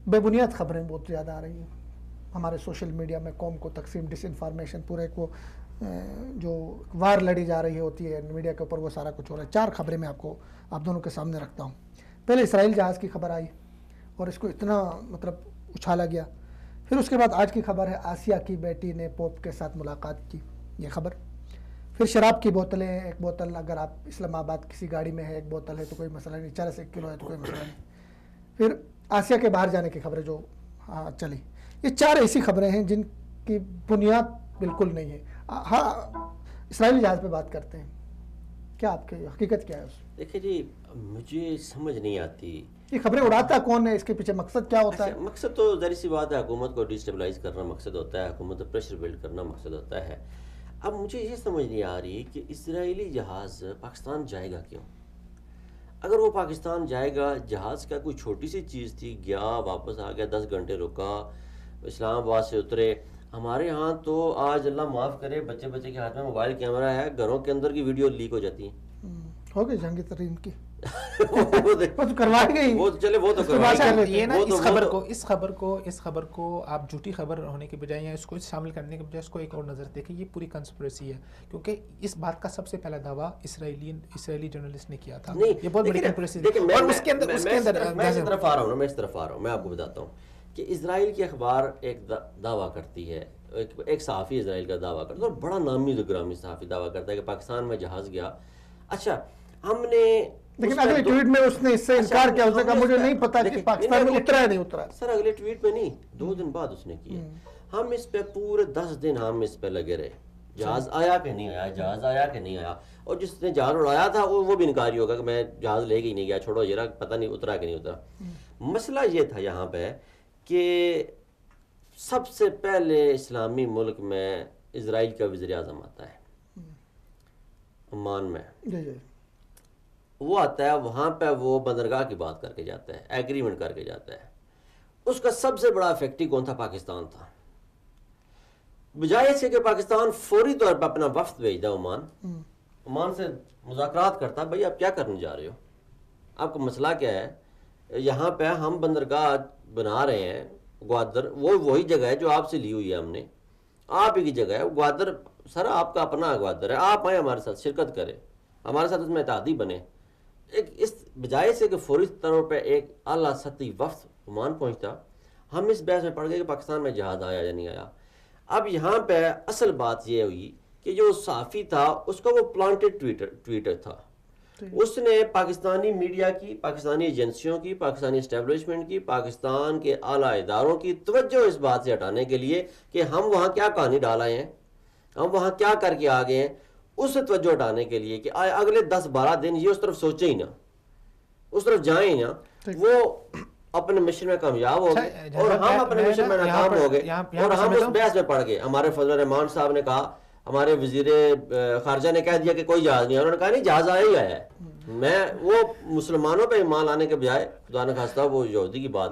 بے بنیاد خبریں بہت زیادہ آ رہی ہیں ہمارے سوشل میڈیا میں، قوم کو تقسیم، ڈس انفارمیشن، پورے کو جو وار لڑی جا رہی ہوتی ہے میڈیا کے اوپر، وہ سارا کچھ ہو رہا ہے. 4 خبریں میں آپ دونوں کے سامنے رکھتا ہوں. پہلے اسرائیل جہاز کی خبر آئی اور اس کو اتنا مطلب اچھالا گیا. پھر اس کے بعد آج کی خبر ہے آسیہ کی بیٹی نے پوپ کے ساتھ ملاقات کی، یہ خبر. پھر شراب کی بوتلیں، ایک بوتل اگر آپ اسلام آباد کسی گاڑی میں ہے، ایک بوتل ہے تو کوئی مسئلہ نہیں، 4 سے 1 کلو ہے تو کوئی مسئلہ نہیں. پھر آسیہ کے باہر جانے کی خبریں جو چلی. یہ 4 ایسی خبریں ہیں جن کی بنیاد بالکل نہیں ہے. ہاں، اسرائیلی جہاز پہ بات کرتے ہیں، کیا آپ کی حقیقت کیا ہے اس؟ دیکھیں جی، مجھے سمجھ نہیں آتی یہ خبریں اڑاتا کون ہے، اس کے پیچھے مقصد کیا ہوتا ہے؟ مقصد تو ظاہر سی بات ہے، حکومت کو ڈیسٹیبلائز کرنا مقصد ہوتا ہے، حکومت پر پریشر بلڈ کرنا مقصد ہوتا ہے. اب مجھے یہ سمجھ نہیں آ رہی کہ اسرائیلی جہاز پاکستان جائے گا کیوں؟ اگر وہ پاکستان جائے گا، جہاز کا کوئی چھوٹی سی چیز تھی، گیا واپس آ گیا، 10 گھنٹے رکا، اسلام آباد سے اترے. ہمارے ہاں تو آج اللہ معاف کرے بچے کے ہاتھ میں موبائل کیمرہ ہے، گھروں کے اندر کی ویڈیو لیک ہو جاتی ہیں. ہو گئی جنگ ترین کی وہ تو کروائی گئی، وہ چلے، وہ تو کروائی. یہ نا اس خبر کو آپ جھوٹی خبر ہونے کے بجائے یا اس کو شامل کرنے کے بجائے اس کو ایک اور نظر دیکھیں، یہ پوری کنسپریسی ہے، کیونکہ اس بات کا سب سے پہلا دعویٰ اسرائیلی جرنلسٹ نے کیا تھا. یہ بہت بڑی کنسپریسی ہے. اور اس کے اندر میں اس طرف آ رہا ہوں، میں آپ کو بتاتا ہوں کہ اسرائیل کی اخبار ایک دعویٰ کرتی ہے، ایک صحافی اسرائیل کا دعویٰ کرتا ہے، اور بڑا نامی گرامی صحافی دعویٰ کرتا ہے کہ پاکستان میں جہاز گیا. اچھا، ہم نے لیکن اگلے ٹویٹ میں اس نے اس سے انکار کیا، اس نے کہا مجھے نہیں پتا کہ پاکستان میں اترا ہے نہیں اترا. سر اگلے ٹویٹ میں نہیں، 2 دن بعد اس نے کیا. ہم اس پہ پورے 10 دن ہم اس پہ لگے رہے، جہاز آیا کہ نہیں آیا، جہاز آیا کہ نہیں آیا. اور جس نے جہاز اڑایا تھا وہ بھی انکاری ہوگا کہ میں جہاز لے کے ہی نہیں گیا، چھوڑو یہ پتہ نہیں اترا کہ نہیں اترا. مسئلہ یہ تھا یہاں پہ کہ سب سے پہلے اسلامی ملک میں اسرائیل کا وزیر اعظم آتا ہے عمان میں، وہ آتا ہے وہاں پہ، وہ بندرگاہ کی بات کر کے جاتا ہے، ایگریمنٹ کر کے جاتا ہے. اس کا سب سے بڑا افیکٹو کون تھا؟ پاکستان تھا. بجائے اس کے کہ پاکستان فوری طور پہ اپنا وفد بھیجتا عمان سے مذاکرات کرتا، بھائی آپ کیا کرنے جا رہے ہو، آپ کا مسئلہ کیا ہے؟ یہاں پہ ہم بندرگاہ بنا رہے ہیں گوادر، وہی جگہ ہے جو آپ سے لی ہوئی ہے ہم نے، آپ ہی کی جگہ ہے گوادر. سر آپ کا اپنا گوادر ہے، آپ آئیں ہمارے ساتھ شرکت کریں، ہمارے ساتھ اس میں اتحادی بنے. اس بجائے سے کہ فوری طور پہ ایک اعلیٰ سطحی وفد عمان پہنچتا، ہم اس بحث میں پڑ گئے کہ پاکستان میں جہاز آیا یا نہیں آیا. اب یہاں پہ اصل بات یہ ہوئی کہ جو صحافی تھا اس کا وہ پلانٹڈ ٹویٹر تھا. اس نے پاکستانی میڈیا کی، پاکستانی ایجنسیوں کی، پاکستانی اسٹیبلشمنٹ کی، پاکستان کے اعلیٰ اداروں کی توجہ اس بات سے ہٹانے کے لیے کہ ہم وہاں کیا کہانی ڈال آئے ہیں، ہم وہاں کیا کر کے آ گئے ہیں، اس سے توجہ ہٹانے کے لیے کہ اگلے 10-12 دن یہ اس طرف سوچیں ہی نہ، اس طرف جائیں ہی نہ. وہ اپنے مشن میں کامیاب ہو گئے اور ہم اپنے مشن میں ناکام ہو گئے، اور ہم اس بحث میں پڑ گئے. ہمارے فضل الرحمان صاحب نے کہا، ہمارے وزیر خارجہ نے کہہ دیا کہ کوئی جہاز نہیں ہے، انہوں نے کہا نہیں جہاز آیا ہی آیا ہے. میں وہ مسلمانوں پہ ایمان لانے کے بجائے خدا نخواستہ وہ یہودی کی بات